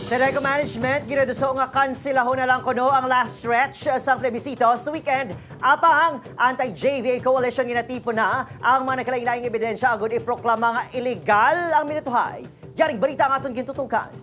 Seneco Management, ginaduso nga kansilahon na lang kuno ang last stretch sa plebisito sa weekend. Apang anti-JVA coalition ginatipo na ang mga nakalain-laing ebidensya agad iproklama nga illegal ang minutuhay. Yaring balita ang aton gintutukan.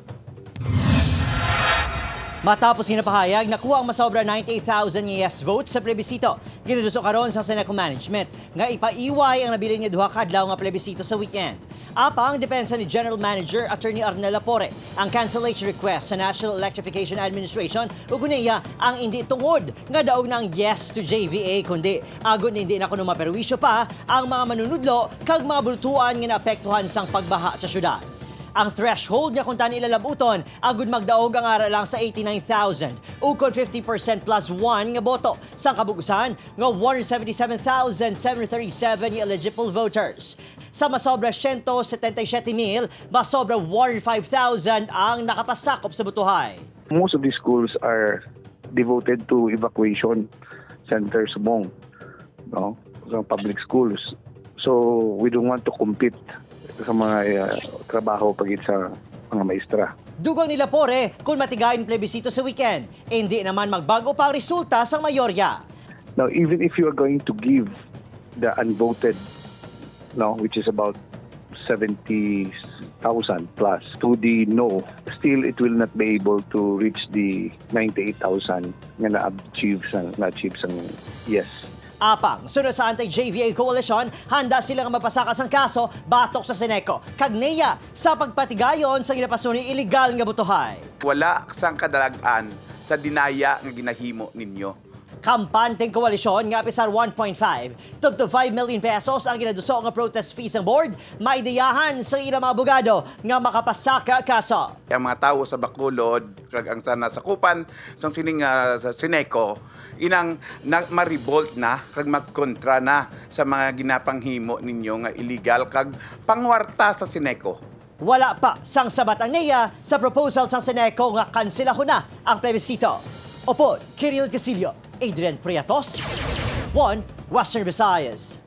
Matapos hinapahayag, nakuha ang masobra 98,000 yes votes sa plebisito. Ginuduso karon sa Seneco Management nga ipaiway ang nabilin niya duha kadlaw nga plebisito sa weekend. Apang depensa ni General Manager Attorney Arnel Lapore ang cancellation request sa National Electrification Administration ug kuneya ang hindi tungod nga daog ng yes to JVA kundi agud hindi na kuno maperwisyo pa ang mga manunudlo kag mga bultuan nga naapektuhan sang pagbaha sa syudad. Ang threshold nga kung tani ilalabuton, agud magdaog ang ara lang sa 89,000 ukon 50% plus 1 nga boto sa kabugusan nga 177,737 eligible voters. Sa masobra 177,000, masobra 105,000 ang nakapasakop sa butuhay. Most of these schools are devoted to evacuation centers mong, no, sa public schools. So we don't want to compete sa mga trabaho pagit sa mga maestra. Dugang nila Pore kung matigayon plebisito sa weekend, hindi naman magbago pa ang resulta sa mayorya. Now, even if you are going to give the unvoted, no, which is about 70,000 plus to the no, still it will not be able to reach the 98,000 nga na-achieve sang yes. Apang, sunod sa anti-JVA coalition, handa silang mapasakas ang kaso batok sa Seneco. Kagneya sa pagpatigayon sa ginapasuni illegal nga butuhay. Wala sang kadalagan sa dinaya nga ginahimo ninyo. Kampanteng koalisyon nga pisar 1.5 to 5 million pesos ang ginaduso nga protest fees ng board, maideyahan sa ilang mga abogado nga makapasaka kaso. Ang mga tao sa Bacolod, kag ang sana sakupan sa sining sa Seneco, inang ma-revolt na kag magkontra na sa mga ginapanghimo ninyo nga illegal kag pangwarta sa Seneco. Wala pa sang sabat ang NEA sa proposal sa Seneco nga kansilahon na ang plebisito. Opo, Kirill Casillo, Adrian Priatos, 1 Western Visayas.